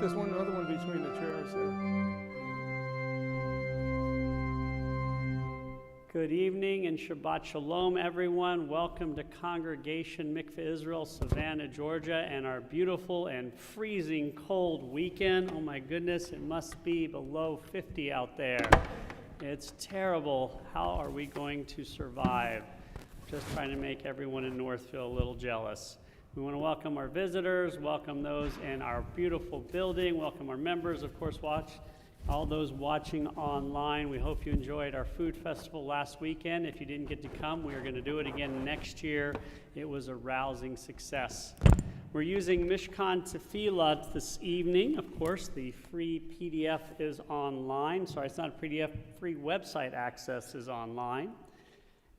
this one, another one between the chairs there. Good evening and Shabbat Shalom, everyone. Welcome to Congregation Mickve Israel, Savannah, Georgia, and our beautiful and freezing cold weekend. Oh my goodness, it must be below 50 out there. It's terrible. How are we going to survive? Just trying to make everyone in Northfield a little jealous. We want to welcome our visitors, welcome those in our beautiful building, welcome our members, of course, all those watching online. We hope you enjoyed our food festival last weekend. If you didn't get to come, we are going to do it again next year. It was a rousing success. We're using Mishkan Tefillah this evening. Of course, the free PDF is online. Sorry, it's not a PDF, free website access is online.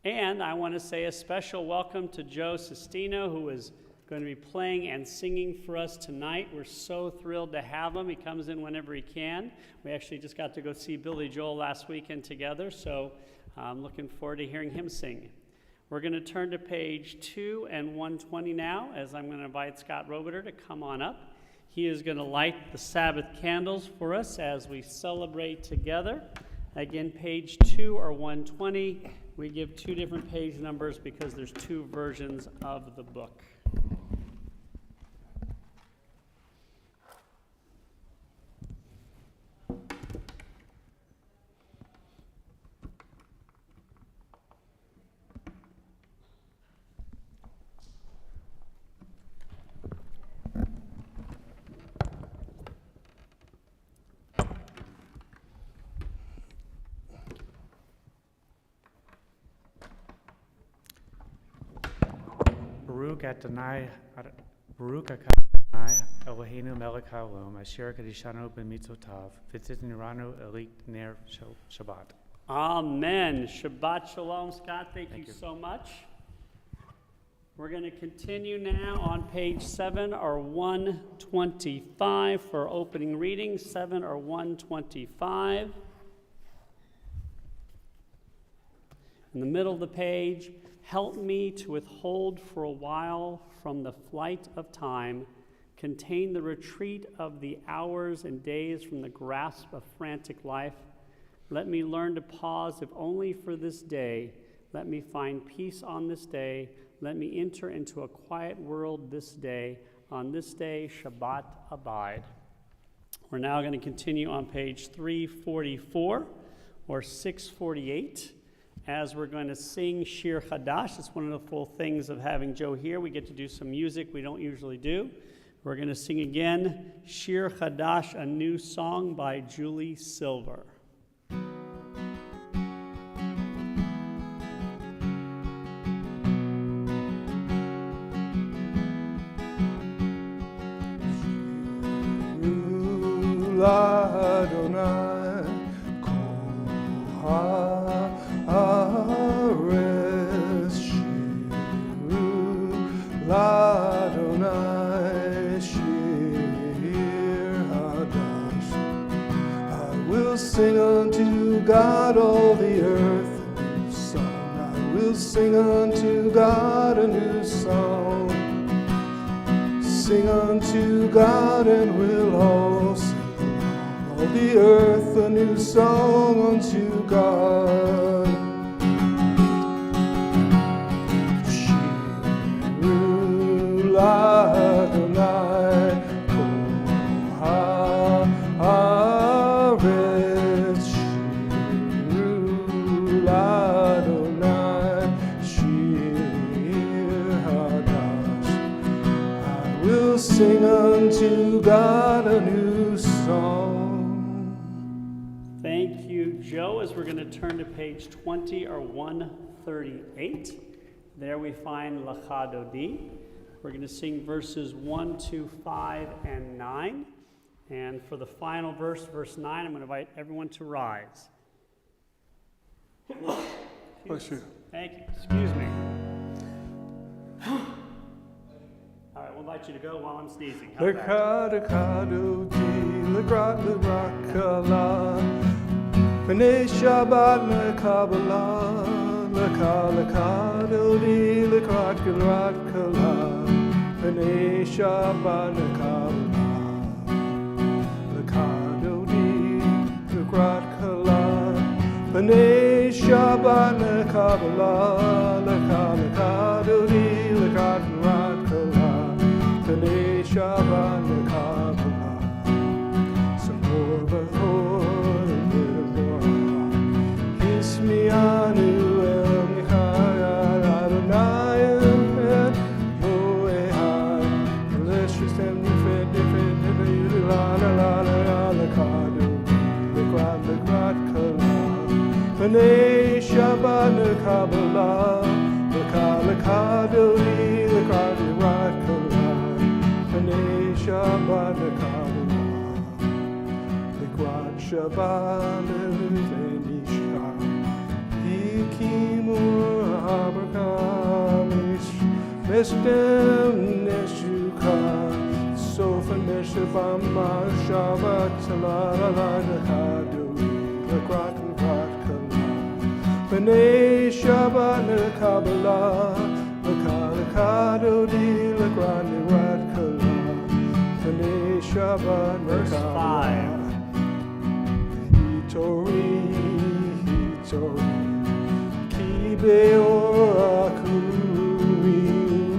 And I want to say a special welcome to Joe Sestino, who is going to be playing and singing for us tonight. We're so thrilled to have him. He comes in whenever he can. We actually just got to go see Billy Joel last weekend together, so I'm looking forward to hearing him sing. We're going to turn to page 2 and 120 now, as I'm going to invite Scott Robiter to come on up. He is going to light the Sabbath candles for us as we celebrate together. Again, page 2 or 120. We give 2 different page numbers because there's 2 versions of the book. Baruch Adonai Eloheinu melech haolam asher kadishanu b'mitzvotav v'titniranu elik ner Shabbat. Amen. Shabbat Shalom, Scott. Thank you so much. We're going to continue now on page 7 or 125 for opening reading. 7 or 125. In the middle of the page, help me to withhold for a while from the flight of time, contain the retreat of the hours and days from the grasp of frantic life. Let me learn to pause, if only for this day. Let me find peace on this day. Let me enter into a quiet world this day. On this day, Shabbat abide. We're now going to continue on page 344 or 648. As we're going to sing Shir Chadash. It's one of the full things of having Joe here. We get to do some music we don't usually do. We're going to sing again Shir Chadash, a new song by Julie Silver. Adonai, Ares Shiru Ladonai Shir Hadash. I will sing unto God all the earth a new song. I will sing unto God a new song. Sing unto God and we'll all sing along. All the earth a new song unto God. Adonai, Koharet, Shiru, Adonai, Shir Hadash. I will sing unto God a new song. Thank you, Joe. As we're going to turn to page 20 or 138, there we find Lecha Dodi. We're going to sing verses 1, 2, 5, and 9. And for the final verse, verse 9, I'm going to invite everyone to rise. Bless you. Thank you. Excuse me. All right, we'll invite you to go while I'm sneezing. How's that? Lecha Dodi, Lekrakala, P'nei Shabbat Lekabbalah, Lecha Dodi, Lekrakala. P'nei Shabbat Lekabbalah, B'nai Shabbat Kabbalah, Leka Dodi, Leka Rat Kala, B'nai Shabbat Kabbalah. Some more before the more. Hismianu El Michayal Adonai and Moehad. Let's just have different, la la la la la Kadu, Lekrat Kala. B'nai Shabbat Kabbalah, Leka Dodi, Lekrat Rat Kala. B'nai Shabbat Kabbalah, Lekrat Shabbat Levenisha, Hikimur Abrahamish, Mestem Neshuka, Sofa Neshabama Shabbat Talala Nekadu, Lekrat Rat Kala. B'nai Shabbat Kabbalah, Leka Dodi, Lekrat Rat Kala. B'nai Shabbat Verse 5. Hitori, Kibeor Akuri,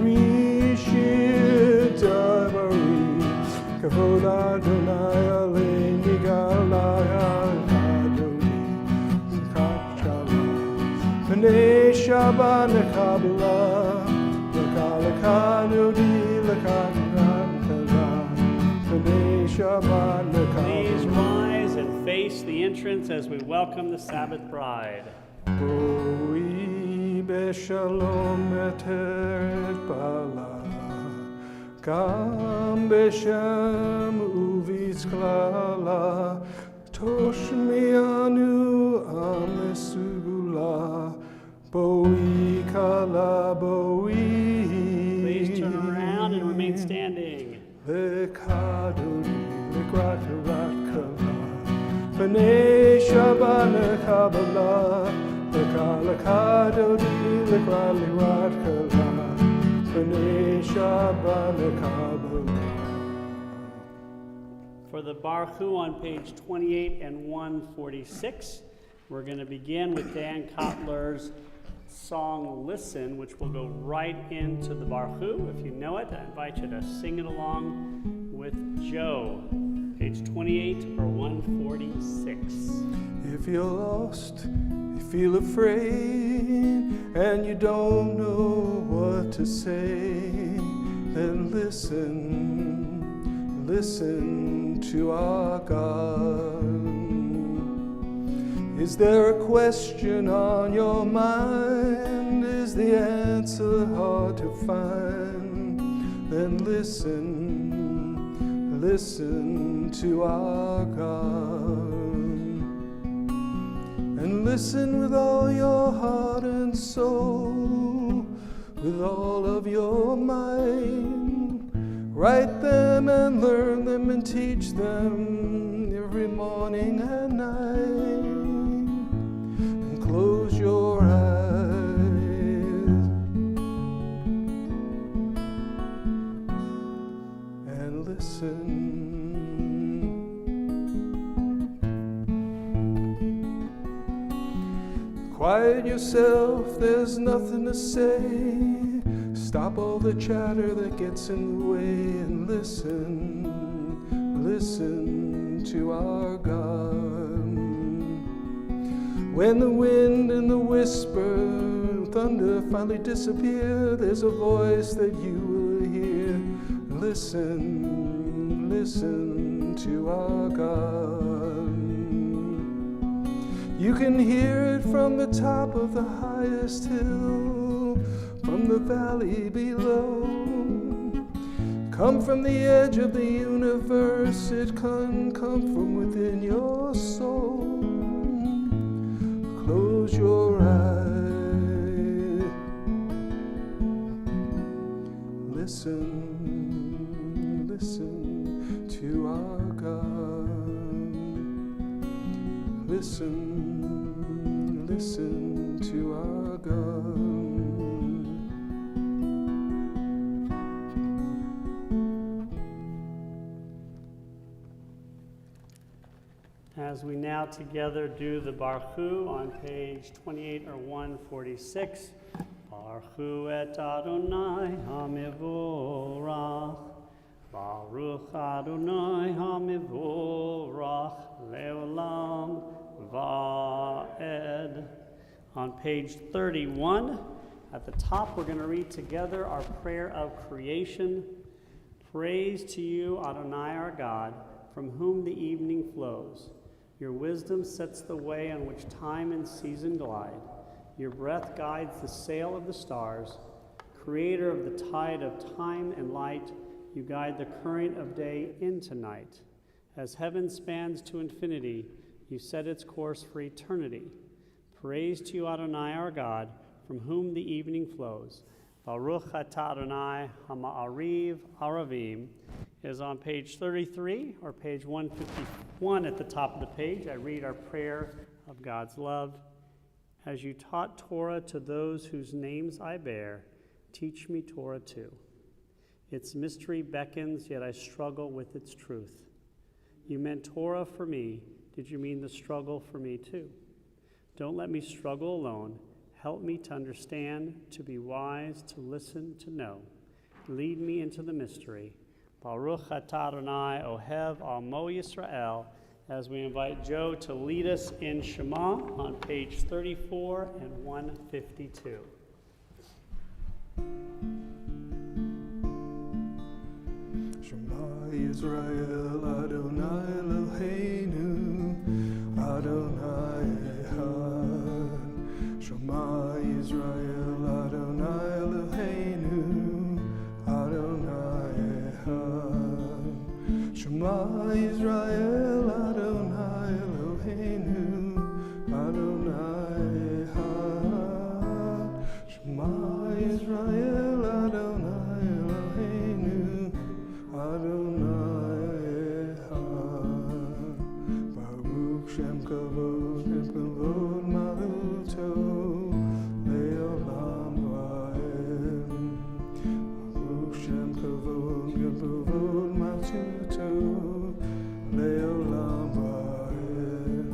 Rishir Damari, Kavod Adonai Alei Nigalaya Kadodi, Kachala. B'nai Shabbat Kabbalah, Leka Dodi, Leka Rat Kala. B'nai Shabbat Please Kabbalah. rise and face the entrance as we welcome the Sabbath bride. Boi beshalom eteret bala, gam beshem uvis klala, toshmianu amesugula, boi kala boi. Please turn around and remain standing. Lekadodi, lekrat kala. B'nai Shabbat Kabbalah, Leka Dodi, Lekra Rat Kala. B'nai Shabbat Kabbalah. For the Baruch Hu on page 28 and 146, we're going to begin with Dan Kotler's song Listen, which will go right into the Baruch Hu. If you know it, I invite you to sing it along with Joe. Page 28 or 146. If you're lost, you feel afraid, and you don't know what to say, then listen to our God. Is there a question on your mind? Is the answer hard to find? Then listen to our God. And listen with all your heart and soul, with all of your mind. Write them and learn them and teach them every morning and night. And close your eyes and listen. Quiet yourself, there's nothing to say. Stop all the chatter that gets in the way and listen to our God. When the wind and the whisper and thunder finally disappear, there's a voice that you will hear. Listen to our God. You can hear it from the top of the highest hill, from the valley below. Come from the edge of the universe, it can come from within your soul. Close your eyes, listen to our God. Listen to our God. As we now together do the Baruch Hu on page 28 or 146. Baruch Hu et Adonai HaMivorach. Baruch Adonai HaMivorach Leolam Va'ed. On page 31, at the top, we're going to read together our prayer of creation. Praise to you, Adonai our God, from whom the evening flows. Your wisdom sets the way on which time and season glide. Your breath guides the sail of the stars. Creator of the tide of time and light, you guide the current of day into night. As heaven spans to infinity, you set its course for eternity. Praise to you, Adonai our God, from whom the evening flows. Baruch atah Adonai Hama'ariv Aravim is on page 33 or page 151 at the top of the page. I read our prayer of God's love. As you taught Torah to those whose names I bear, teach me Torah too. Its mystery beckons, yet I struggle with its truth. You meant Torah for me. Did you mean the struggle for me too? Don't let me struggle alone. Help me to understand, to be wise, to listen, to know. Lead me into the mystery. Baruch atah Adonai Ohev Amo Yisrael, as we invite Joe to lead us in Shema on page 34 and 152. Shema Yisrael Adonai Eloheinu Adonai Echad. Shema Yisrael Adonai Eloheinu Adonai Echad. Shema Yisrael Adonai Eloheinu Adonai Echad. Shema Yisrael Adonai Eloheinu Adonai Echad. Baruch Shem Kavod Maluto Leolam Va'ed. Baruch Shem Kavod Maluto Leolam Va'ed.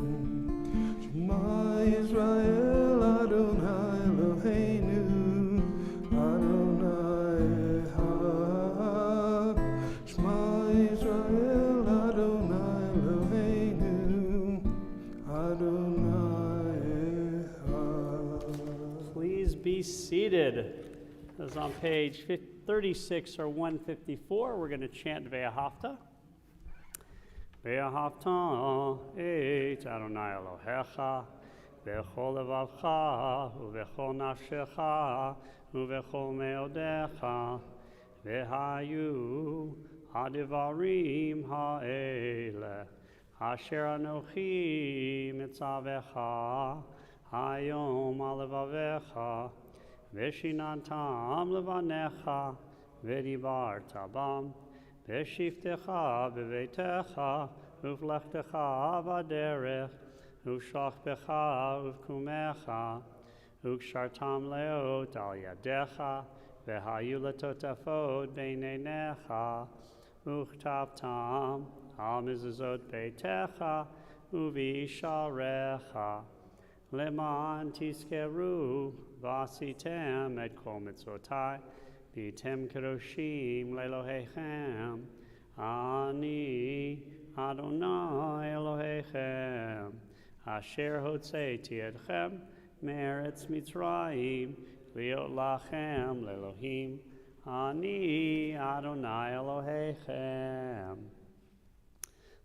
Shema Yisrael Adonai Eloheinu Adonai Echad. Shema Yisrael Adonai Eloheinu Adonai Echad. Please be seated. As on page 36 or 154, we're going to chant Ve'ahavta. Ve'ahavta et Adonai Elohecha v'chol levavcha u'v'chol nafshecha u'v'chol meodecha v'hayu hadivarim ha'ele asher anochi mitzavecha hayom alevavecha v'shinantam levanecha v'dibarta bam v'shiftecha b'veitecha uv'lechtecha v'derech uv'shachbecha uv'kumecha uv'shartam leot al yadecha v'hayu letotafot b'neinecha uv'chtavtam al mizuzot beitecha uv'isharecha leman tiskeru v'asitem et kol mitzvotai B'tem kedoshim le'Elohechem, Ani Adonai Elohechem, Asher hotzeiti etchem me'eretz Mitzrayim, liot lachem le'Elohim, Ani Adonai Elohechem.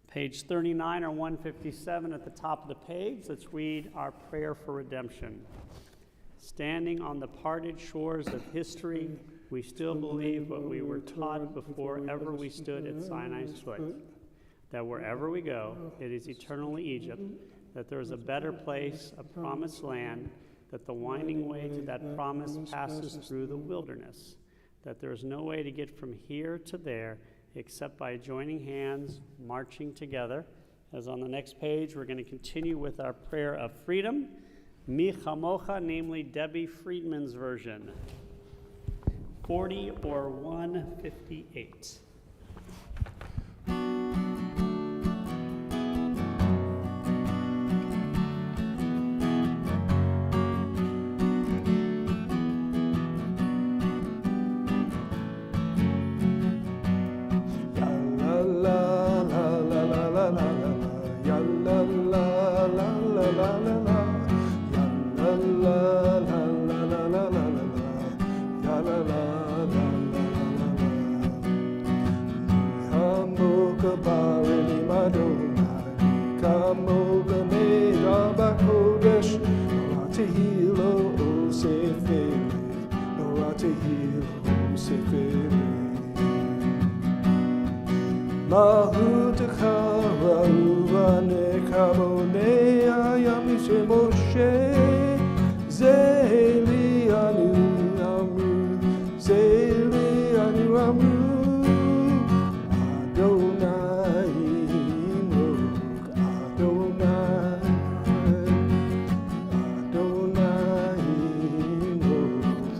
Page 39 or 157 at the top of the page. Let's read our prayer for redemption. Standing on the parted shores of history, we still believe what we were taught before ever we stood at Sinai's foot, that wherever we go, it is eternally Egypt, that there is a better place, a promised land, that the winding way to that promise passes through the wilderness, that there is no way to get from here to there except by joining hands, marching together. As on the next page, we're going to continue with our prayer of freedom, Mi Chamocha, namely Debbie Friedman's version. 40 or 158. Ahutakara uvane kabone ayamise Moshe Zeli anu amru Zeli anu amru Adonai Imok Adonai Adonai Imok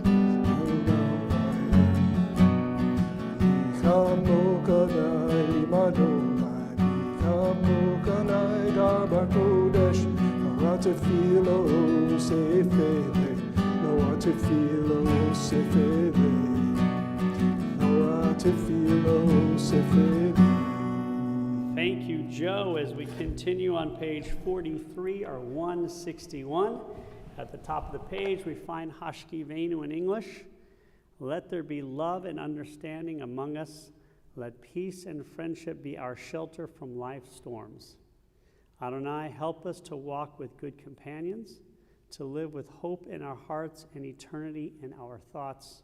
Adonai Madonai Kamokanai Dabakodesh Noatefilo Sefele Noatefilo Sefele Noatefilo Sefele. Thank you, Joe. As we continue on page 43 or 161, at the top of the page we find Hashkivenu in English. Let there be love and understanding among us. Let peace and friendship be our shelter from life's storms. Adonai, help us to walk with good companions, to live with hope in our hearts and eternity in our thoughts,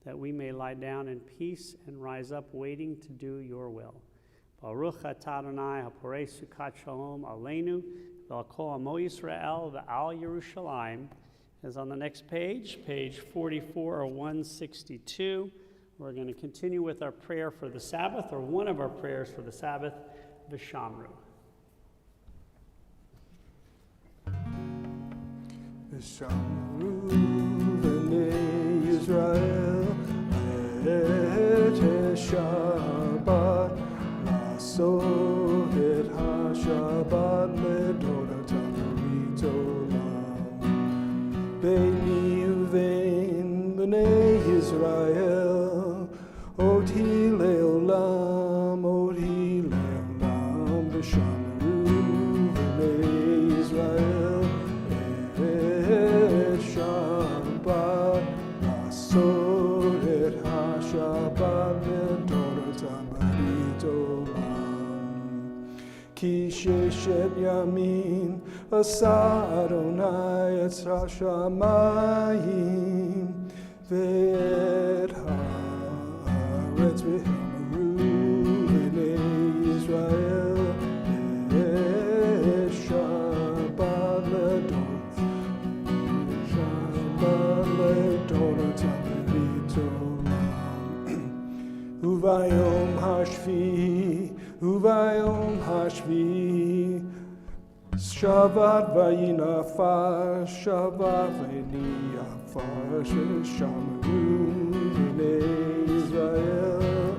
that we may lie down in peace and rise up waiting to do your will. Baruch atah Adonai haporei sukat shalom aleinu v'al kol amo Yisrael v'al Yerushalayim. Is on the next page, page 44 or 162. We're going to continue with our prayer for the Sabbath, or one of our prayers for the Sabbath, V'shamru. V'shamru v'nei Yisrael et Shabbat la'asot et ha-Shabbat le'todatam v'itolam Beini uvein b'nei Yisrael Oti le'olam v'shamru v'nei Yisrael et Shabbat la'asot et ha-Shabbat le'todatam v'itolam Ki sheshet yamin asa Adonai et hashamayim ve'et haaretz v'hamru v'nei Yisrael et Shabbat le'todatam v'itolam Uvayom hashvi Shabbat vayinafar Shabbat vayinafar Shamru v'nei Yisrael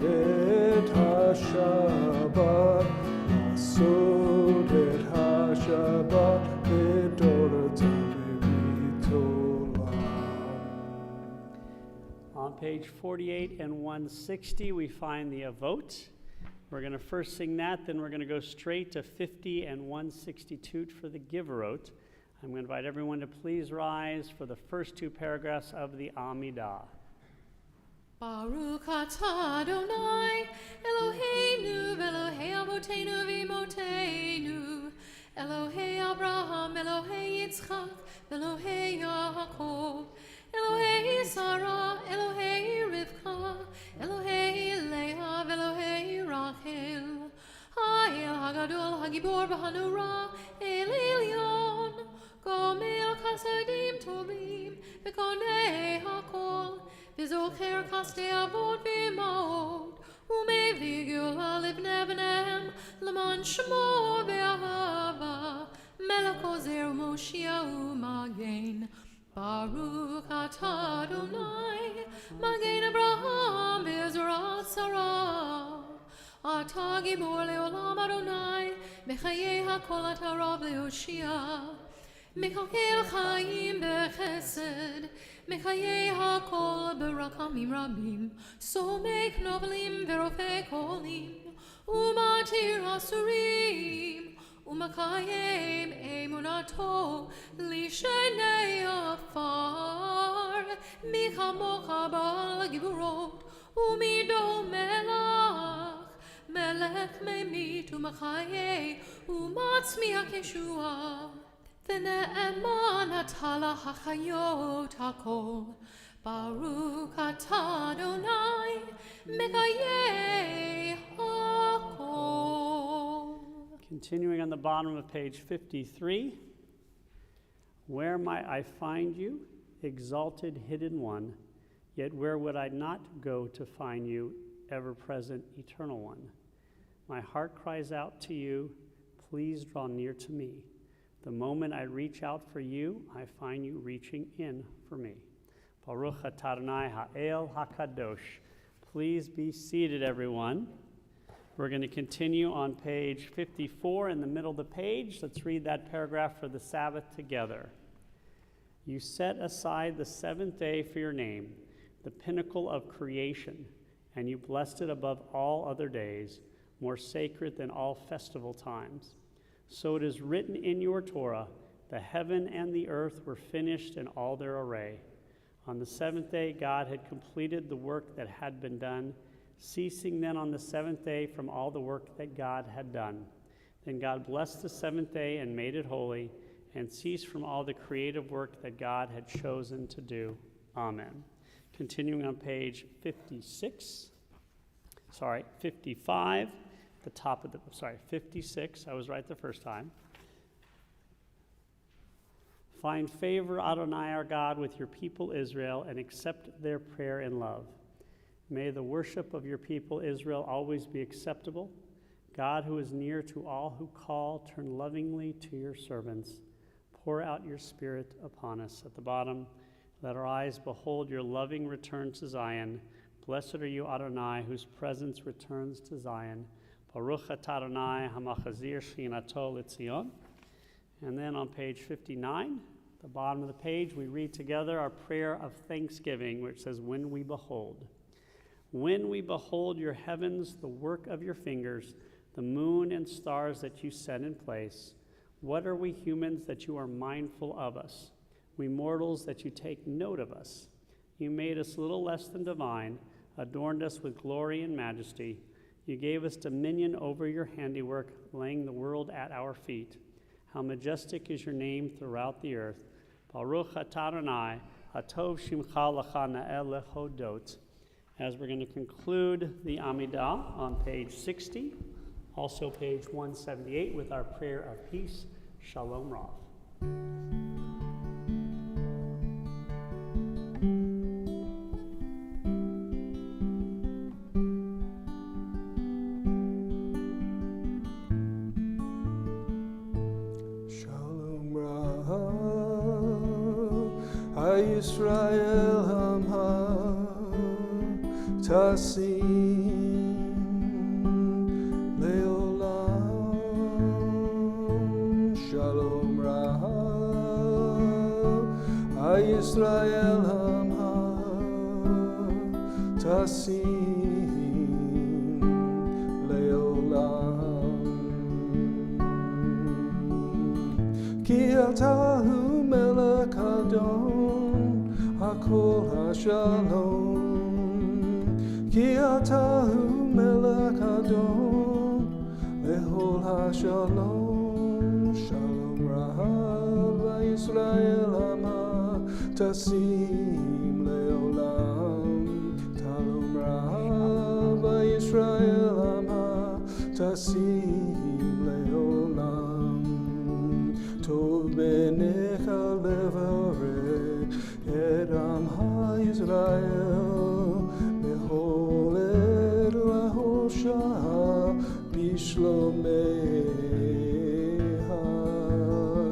et ha-Shabbat la'asot et ha-Shabbat le'todatam v'itolam. On page 48 and 160, we find the Avot. We're going to first sing that, then we're going to go straight to 50 and 162 for the Giverot. I'm going to invite everyone to please rise for the first two paragraphs of the Amidah. Baruch atah Adonai, Eloheinu v'Elohei Avotenu v'Imotenu, Elohei Abraham, Elohei Yitzchak, Elohei Yaakov, Elohei Sarah, Elohei Rivka, Elohei Leah, Elohei Rachel, Ha'el Hagadol, Hagibor v'Hanura, El Elyon, Gomel Chasadim Tovim, V'konei Hakol, V'zocher Chasdei Avot v'Imaot, U'mevdi Geulah Livnei B'neihem, L'man Shemo v'Ahava, Melech Ozer U'Moshiach U'Magen. Baruch atah Adonai, Magen Abraham v'Ezrat Sarah. Atah Gibor le'olam Adonai, Mechayei hakol atah Rav le'Hoshia. Mechakel Chaim b'Chesed, Mechayei hakol b'Rakamim Rabim. Somech Novelim v'Rofei Kolim, U'matir Hasurim. U'makayem emunato lishenei afar michamocha bal giburot u'mido melach melech memit u'makayei u'matzmiach Yeshua v'ne'eman atala hachayot hakol Baruch atah Adonai mekayei Continuing on the bottom of page 53, where might I find you, exalted hidden one, yet where would I not go to find you, ever-present eternal one? My heart cries out to you, please draw near to me. The moment I reach out for you, I find you reaching in for me. Baruch atah Adonai ha'el hakadosh. Please be seated, everyone. We're going to continue on page 54 in the middle of the page. Let's read that paragraph for the Sabbath together. You set aside the seventh day for your name, the pinnacle of creation, and you blessed it above all other days, more sacred than all festival times. So it is written in your Torah, the heaven and the earth were finished in all their array. On the seventh day, God had completed the work that had been done, ceasing then on the seventh day from all the work that God had done. Then God blessed the seventh day and made it holy, and ceased from all the creative work that God had chosen to do. Amen. Continuing on page 55, the top of the, 56, I was right the first time. Find favor, Adonai our God, with your people Israel, and accept their prayer in love. May the worship of your people Israel always be acceptable. God, who is near to all who call, turn lovingly to your servants. Pour out your Spirit upon us. At the bottom, let our eyes behold your loving return to Zion. Blessed are you, Adonai, whose presence returns to Zion. Baruch atah Adonai hamachazir shchinato l'Tzion. And then on page 59, the bottom of the page, we read together our prayer of thanksgiving, which says, when we behold. When we behold your heavens, the work of your fingers, the moon and stars that you set in place, what are we humans that you are mindful of us? We mortals that you take note of us. You made us little less than divine, adorned us with glory and majesty. You gave us dominion over your handiwork, laying the world at our feet. How majestic is your name throughout the earth. Baruch atah Adonai, hatov shimcha l'cha na'el lehodot. As we're going to conclude the Amidah on page 60, also page 178, with our prayer of peace, Shalom Rav. Shalom Rav, Yisrael Hamha, Tasim Leolam. Shalom Rav, Yisrael Hamha, Tasim Leolam. Ki atahu melech adon, hakol hashalom. Ki atahu melech adon, lehol hashalom. Shalom rahav Yisrael hama, tasim leolam. Shalom rahav Yisrael hama, tasim leolam. Tov benecha levarech et amha Yisrael, bechol ed lahosha bishlomeha.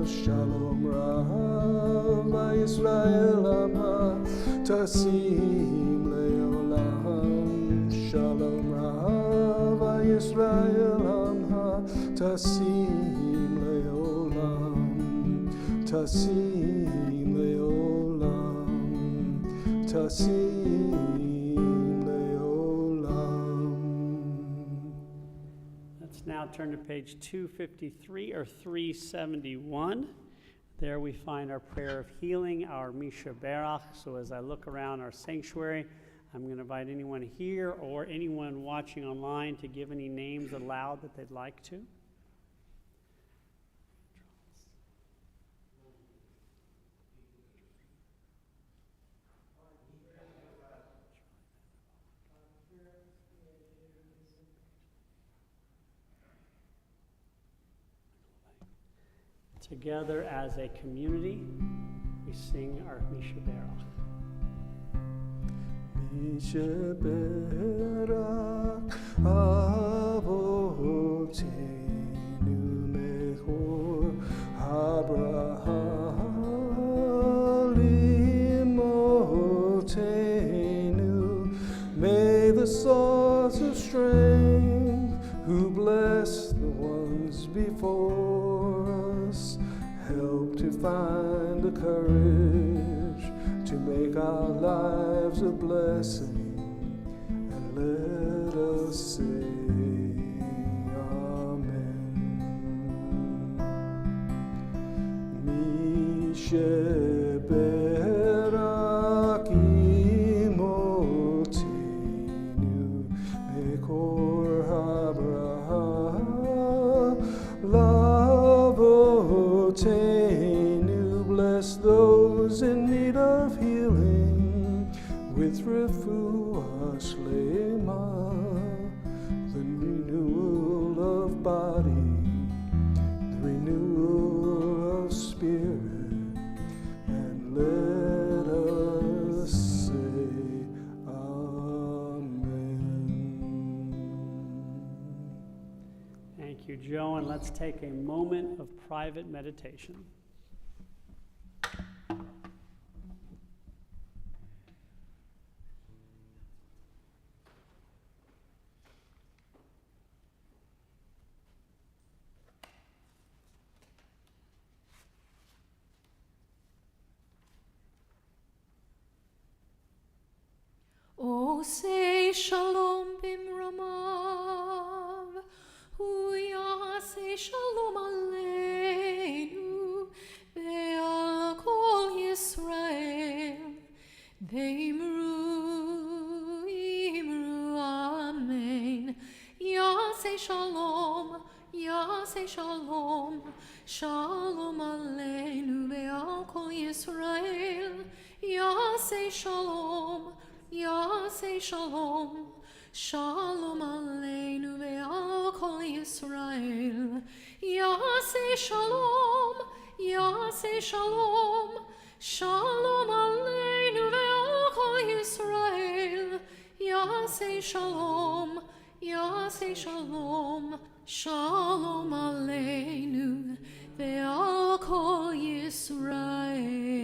Shalom rav Yisrael amha, tasim leolam. Shalom rav Yisrael amha, tasim leolam. Tasim leolam, tasim leolam. Let's now turn to page 253 or 371. There we find our prayer of healing, our Misha Berach. So as I look around our sanctuary, I'm going to invite anyone here or anyone watching online to give any names aloud that they'd like to. Together as a community, we sing our Misha Berach. Misha Berach Avotenu Mechor Abraham Limotenu. May the source of strength, who bless the ones before us, help to find the courage to make our lives a blessing, and let us say Amen. Mishe Berach Imotenu Mekor Abraham Lavotenu. Bless those in need of healing with refuah shlema, the renewal of body, the renewal of spirit, and let us say Amen. Thank you, Joe, and let's take a moment of private meditation. Oh, say shalom bimromav, huya say shalom aleinu, ve'al kol Yisrael, ve'imru, imru, amen. Ya say shalom, shalom aleinu, ve'al kol Yisrael, ya say shalom, shalom aleinu ve'al kol Yisrael. Yaseh shalom, shalom aleinu ve'al kol Yisrael. Yaseh shalom, shalom aleinu ve'al kol Yisrael.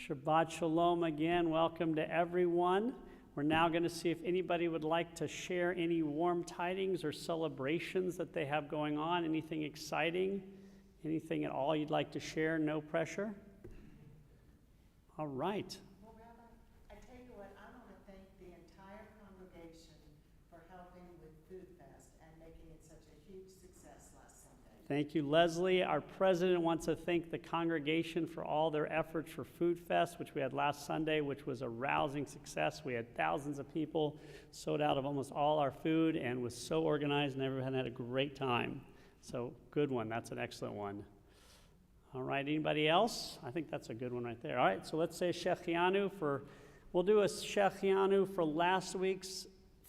Shabbat Shalom again. Welcome to everyone. We're now going to see if anybody would like to share any warm tidings or celebrations that they have going on. Anything exciting? Anything at all you'd like to share? No pressure? All right. Well, Rabbi, I tell you what, I want to thank the entire congregation for helping with Food Fest and making it such a huge success last Sunday. Thank you, Leslie. Our president wants to thank the congregation for all their efforts for Food Fest, which we had last Sunday, which was a rousing success. We had thousands of people, sold out of almost all our food, and was so organized, and everyone had a great time. So, good one. That's an excellent one. All right, anybody else? I think that's a good one right there. All right, so let's say Shechianu we'll do a Shechianu for last week's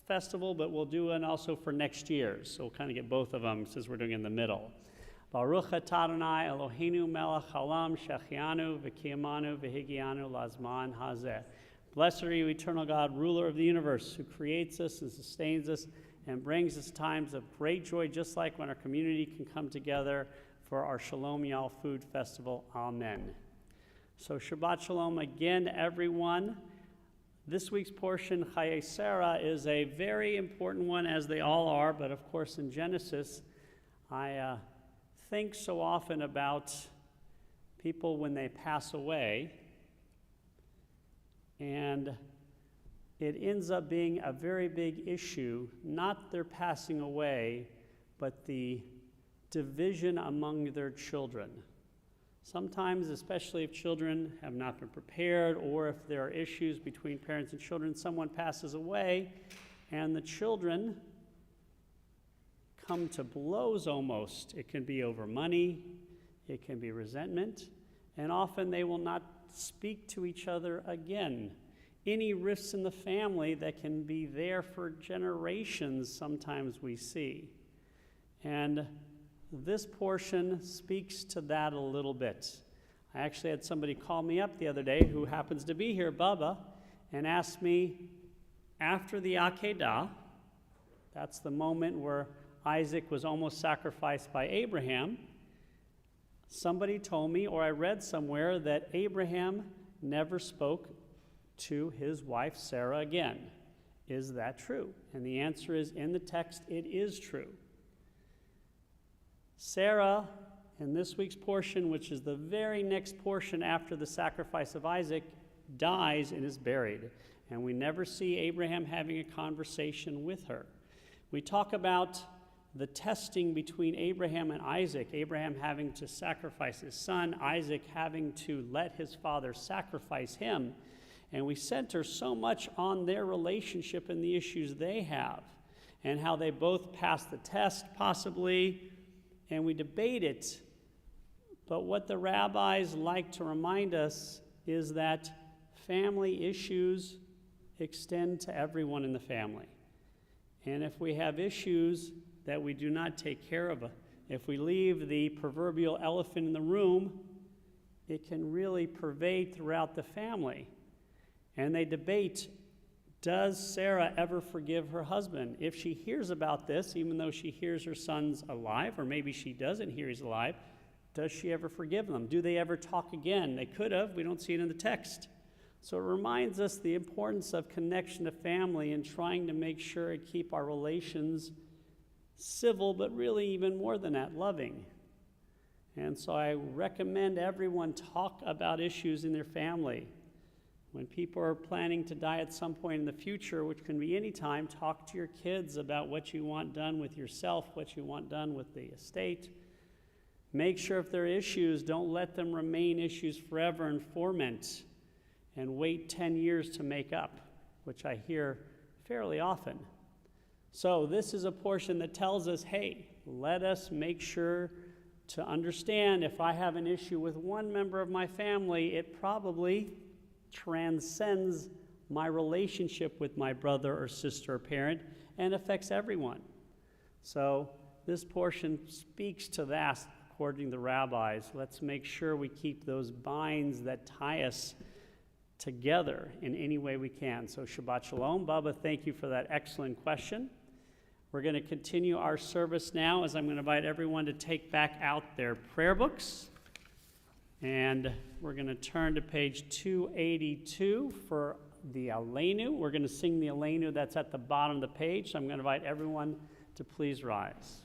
festival, but we'll do one also for next year's. So we'll kind of get both of them since we're doing it in the middle. Baruch atah Adonai Eloheinu melech haolam shechianu v'kiyamanu v'higianu lazman hazeh. Blessed are you, eternal God, ruler of the universe, who creates us and sustains us and brings us times of great joy, just like when our community can come together for our Shalom Yal Food Festival. Amen. So Shabbat Shalom again, everyone. This week's portion, Chayei Sarah, is a very important one, as they all are, but of course in Genesis, I think so often about people when they pass away, and it ends up being a very big issue, not their passing away, but the division among their children. Sometimes, especially if children have not been prepared, or if there are issues between parents and children, someone passes away, and the children come to blows almost. It can be over money, it can be resentment, and often they will not speak to each other again. Any rifts in the family that can be there for generations, sometimes we see. And this portion speaks to that a little bit. I actually had somebody call me up the other day who happens to be here, Bubba, and asked me after the Akedah, that's the moment where Isaac was almost sacrificed by Abraham, somebody told me, or I read somewhere, that Abraham never spoke to his wife Sarah again. Is that true? And the answer is, in the text, it is true. Sarah, in this week's portion, which is the very next portion after the sacrifice of Isaac, dies and is buried. And we never see Abraham having a conversation with her. We talk about the testing between Abraham and Isaac, Abraham having to sacrifice his son, Isaac having to let his father sacrifice him. And we center so much on their relationship and the issues they have and how they both pass the test, possibly, and we debate it. But what the rabbis like to remind us is that family issues extend to everyone in the family. And if we have issues that we do not take care of, if we leave the proverbial elephant in the room, it can really pervade throughout the family. And they debate, does Sarah ever forgive her husband? If she hears about this, even though she hears her son's alive, or maybe she doesn't hear he's alive, does she ever forgive them? Do they ever talk again? They could have. We don't see it in the text. So it reminds us the importance of connection to family and trying to make sure to keep our relations civil, but really even more than that, loving. And so I recommend everyone talk about issues in their family. When people are planning to die at some point in the future, which can be any time, talk to your kids about what you want done with yourself, what you want done with the estate. Make sure if there are issues, don't let them remain issues forever and ferment and wait 10 years to make up, which I hear fairly often. So this is a portion that tells us, hey, let us make sure to understand if I have an issue with one member of my family, it probably transcends my relationship with my brother or sister or parent and affects everyone. So this portion speaks to that, according to the rabbis. Let's make sure we keep those binds that tie us together in any way we can. So Shabbat Shalom. Bubba, thank you for that excellent question. We're going to continue our service now as I'm going to invite everyone to take back out their prayer books. And we're going to turn to page 282 for the Aleinu. We're going to sing the Aleinu that's at the bottom of the page. So I'm going to invite everyone to please rise.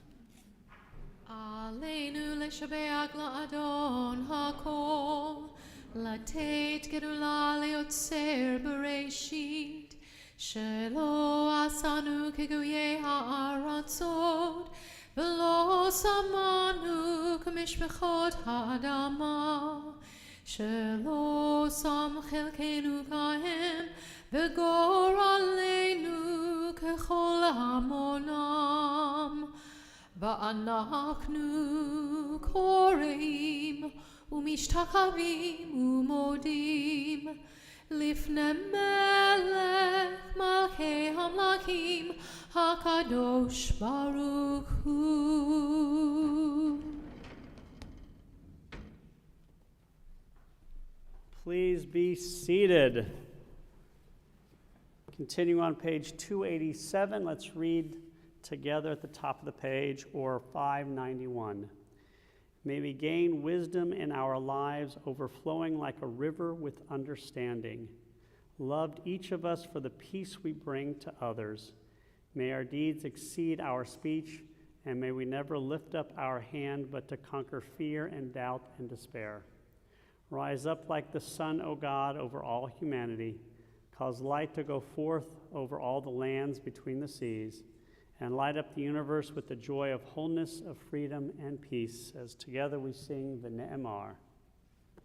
Aleinu leshabeach la'adon hakol, latet gedula leotzer bereshit, shelo asanu kegoye ha'aratzot, v'lo samanu k'mishmechot ha'adama, shelo sam chelkenu kahem, v'gor aleinu kechol hamonam. Va'anachnu koreim umishtachavim umodim lifnei melech malchei hamlakim hakadosh baruch hu. Please be seated. Continue on page 287. Let's read together at the top of the page, or 591. May we gain wisdom in our lives, overflowing like a river with understanding. Loved each of us for the peace we bring to others. May our deeds exceed our speech, and may we never lift up our hand but to conquer fear and doubt and despair. Rise up like the sun, O God, over all humanity. Cause light to go forth over all the lands between the seas, and light up the universe with the joy of wholeness, of freedom, and peace, as together we sing V'ne'emar.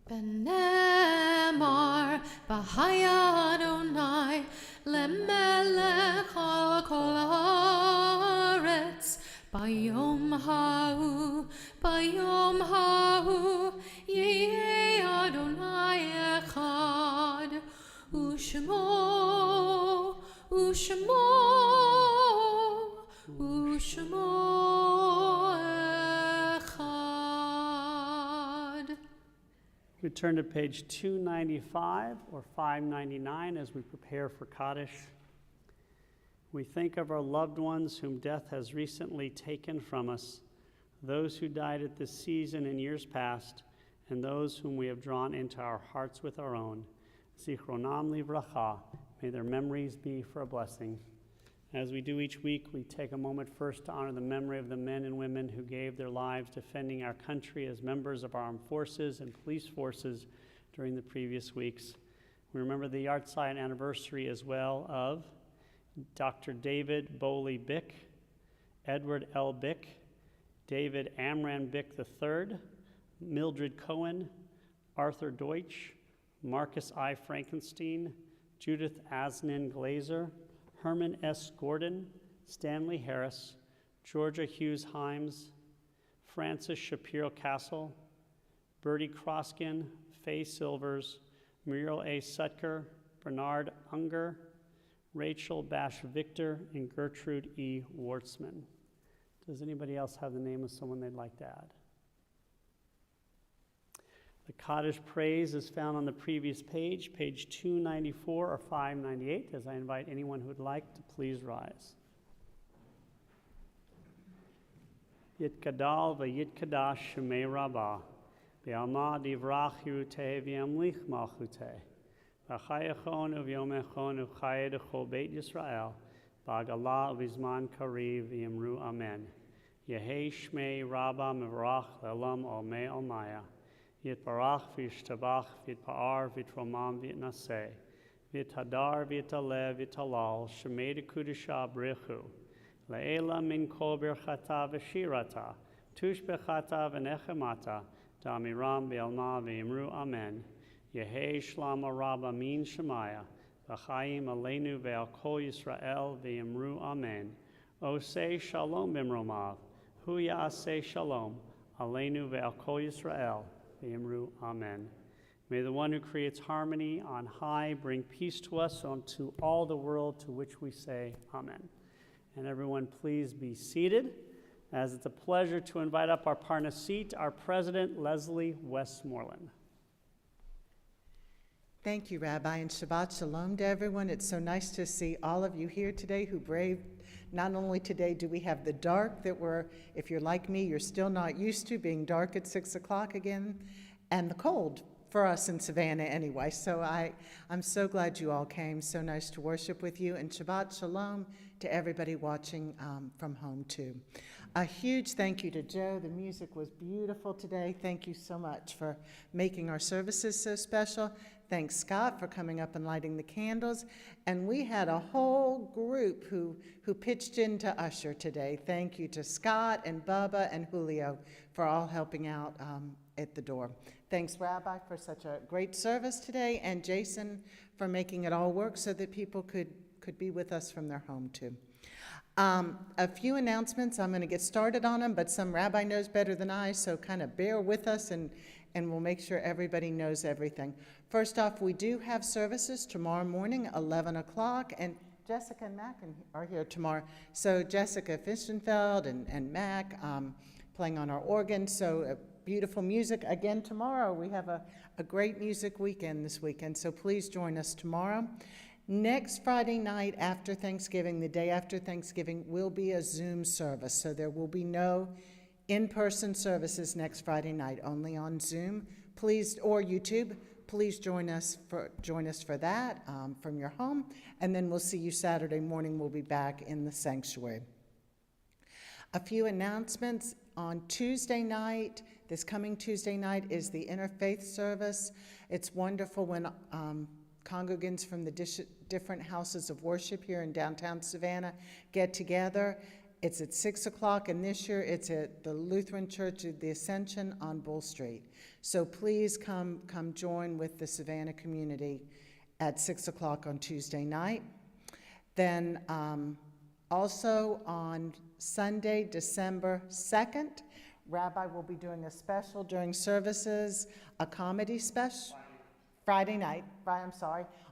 V'ne'emar b'haya Adonai lemelech al kol haaretz bayom ha'u yeh Adonai echad u'shmo Ushmo echad. We turn to page 295 or 599 as we prepare for Kaddish. We think of our loved ones whom death has recently taken from us, those who died at this season in years past, and those whom we have drawn into our hearts with our own. Zichronam livracha, may their memories be for a blessing. As we do each week, we take a moment first to honor the memory of the men and women who gave their lives defending our country as members of our armed forces and police forces during the previous weeks. We remember the yahrzeit anniversary as well of Dr. David Bowley Bick, Edward L. Bick, David Amran Bick III, Mildred Cohen, Arthur Deutsch, Marcus I. Frankenstein, Judith Asnin Glazer, Herman S. Gordon, Stanley Harris, Georgia Hughes Himes, Francis Shapiro Castle, Bertie Croskin, Faye Silvers, Muriel A. Sutker, Bernard Unger, Rachel Bash Victor, and Gertrude E. Wartzman. Does anybody else have the name of someone they'd like to add? The Kaddish praise is found on the previous page, page 294 or 598, as I invite anyone who would like to please rise. Yitkadal v'yitkadash shemei rabbah, v'alma divrach yiruteh v'yamlich malchuteh, v'chayachon uv'yomechon uv'chayedecho beit Yisrael, v'agalah v'zman kariv v'yamru amen. Yehei shmei rabbah mevarach le'olam olmei olmaya. Yitbarach v'yishtabach v'yitpa'ar v'yitromam v'yitnaseh v'yithadar v'yitaleh v'yitalal shemei dekudisha brichu le'ela min kol birchata v'shirata tush bechata v'nechemata da'amiram v'yalna v'yimru amen Yehei shlama rabba min shemaya v'chayim aleinu ve'al kol Yisrael v'yimru amen Osei shalom b'mromav hu ya'aseh shalom aleinu ve'al kol Yisrael V'yimru amen. May the one who creates harmony on high bring peace to us and to all the world, to which we say amen. And everyone please be seated, as it's a pleasure to invite up our Parnasit, our president, Leslie Westmoreland. Thank you, Rabbi, and Shabbat Shalom to everyone. It's so nice to see all of you here today who braved. Not only today do we have the dark that we're, if you're like me, you're still not used to being dark at 6 o'clock again, and the cold for us in Savannah anyway. So I'm so glad you all came. So nice to worship with you, and Shabbat Shalom to everybody watching from home too. A huge thank you to Joe. The music was beautiful today. Thank you so much for making our services so special. Thanks, Scott, for coming up and lighting the candles. And we had a whole group who pitched in to usher today. Thank you to Scott and Bubba and Julio for all helping out at the door. Thanks, Rabbi, for such a great service today, and Jason for making it all work so that people could be with us from their home too. A few announcements. I'm going to get started on them, but some Rabbi knows better than I, so kind of bear with us and we'll make sure everybody knows everything. First off, we do have services tomorrow morning, 11 o'clock, and Jessica and Mac are here tomorrow. So Jessica Fischenfeld and Mac playing on our organ, so beautiful music. Again, tomorrow we have a great music weekend this weekend, so please join us tomorrow. Next Friday night after Thanksgiving, the day after Thanksgiving, will be a Zoom service, so there will be no in-person services next Friday night, only on Zoom. Please, or YouTube, please join us for that from your home, and then we'll see you Saturday morning. We'll be back in the sanctuary. A few announcements. On Tuesday night, this coming Tuesday night, is the Interfaith service. It's wonderful when congregants from the different houses of worship here in downtown Savannah get together. It's at 6 o'clock, and this year it's at the Lutheran Church of the Ascension on Bull Street. So please come join with the Savannah community at 6 o'clock on Tuesday night. Then also on Sunday, December 2nd, Rabbi will be doing a special during services, a comedy special. Friday night,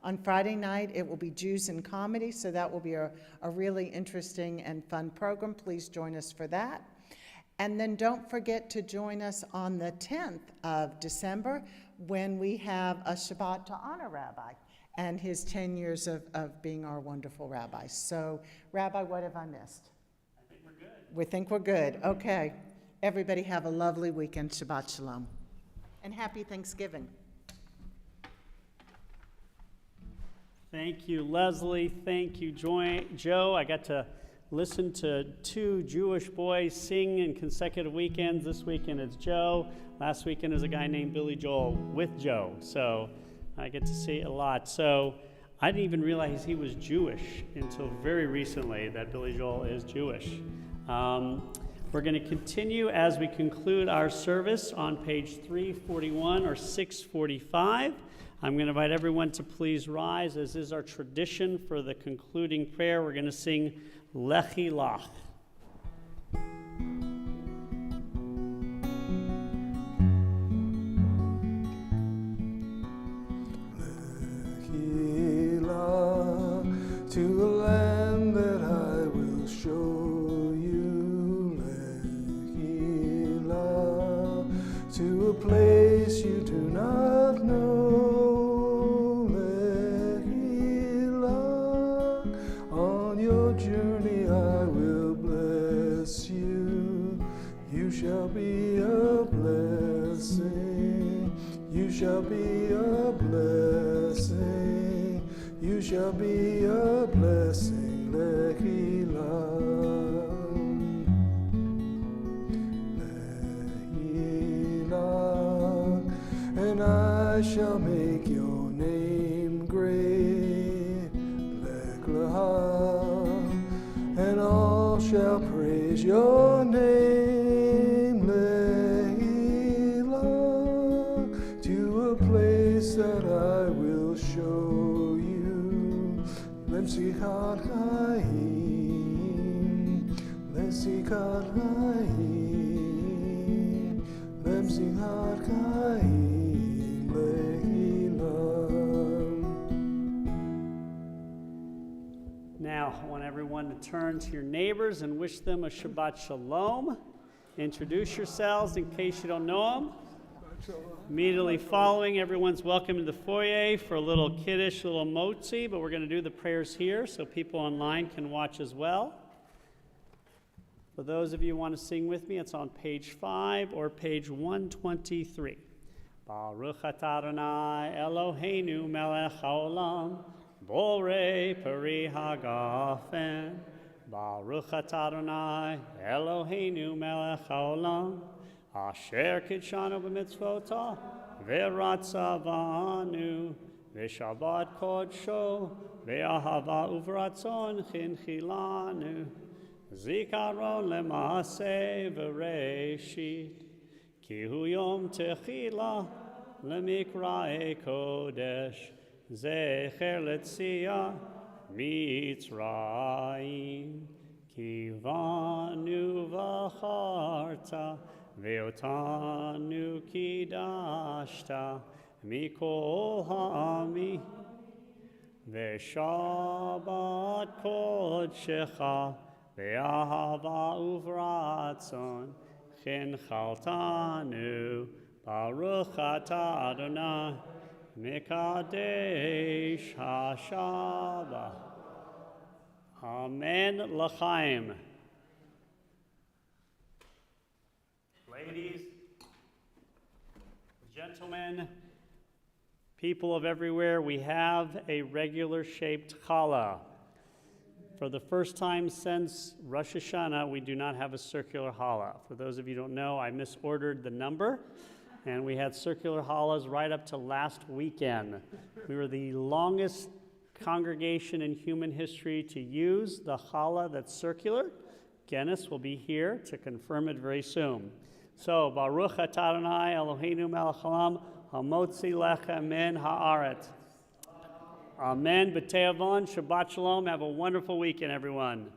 on Friday night, it will be Jews in Comedy, so that will be a really interesting and fun program. Please join us for that. And then don't forget to join us on the 10th of December when we have a Shabbat to honor Rabbi and his 10 years of being our wonderful rabbi. So, Rabbi, what have I missed? I think we're good. We think we're good. Okay. Everybody have a lovely weekend. Shabbat Shalom. And happy Thanksgiving. Thank you, Leslie. Thank you, Joe. I got to listen to two Jewish boys sing in consecutive weekends. This weekend it's Joe. Last weekend is a guy named Billy Joel with Joe. So I get to see it a lot. So I didn't even realize he was Jewish until very recently, that Billy Joel is Jewish. We're going to continue as we conclude our service on page 341 or 645. I'm going to invite everyone to please rise, as is our tradition for the concluding prayer. We're going to sing Lechi Lach. Lechi Lach, to a land that I will show you. Lechi Lach, to a place you do not know. Journey I will bless you. You shall be a blessing. You shall be a blessing. You shall be a blessing. Lechi Lach. Lechi Lach. And I shall make your name great. Lech Lecha. And all shall praise your name, Lechi Lach, to a place that I will show you. Lemsikat Chaim, Lemsikat Chaim, Lemsikat Chaim, Lechi Lach. Now, I want everyone to turn to your neighbors and wish them a Shabbat Shalom. Introduce yourselves in case you don't know them. Immediately following, everyone's welcome to the foyer for a little kiddush, little motzi, but we're going to do the prayers here so people online can watch as well. For those of you who want to sing with me, it's on page 5 or page 123. Baruch atah Adonai Eloheinu melech haolam, Borei peri hagafen, Baruch atah Adonai Eloheinu melech haolam, Asher kidshanu b'mitzvotav, v'ratza banu, v'shabbat kodsho, v'ahava uvratzon chinchilanu, zikaron lema'aseh v'reishit, ki hu yom techila lemikra'e kodesh, Zecher letzia Mitzrayim, ki vanu v'charta ve'otanu kidashta mikol ha'ami ve'shabbat kodshecha ve'ahava uvratzon chinchaltanu Baruch atah Adonai Mekadesh HaShabbat. Amen L'chaim. Ladies, gentlemen, people of everywhere, we have a regular shaped challah. For the first time since Rosh Hashanah, we do not have a circular challah. For those of you who don't know, I misordered the number. And we had circular challahs right up to last weekend. We were the longest congregation in human history to use the challah that's circular. Guinness will be here to confirm it very soon. So, Baruch atah Adonai Eloheinu melech haolam, hamotzi lechem min haaretz. Amen. B'te'avon, Shabbat Shalom. Have a wonderful weekend, everyone.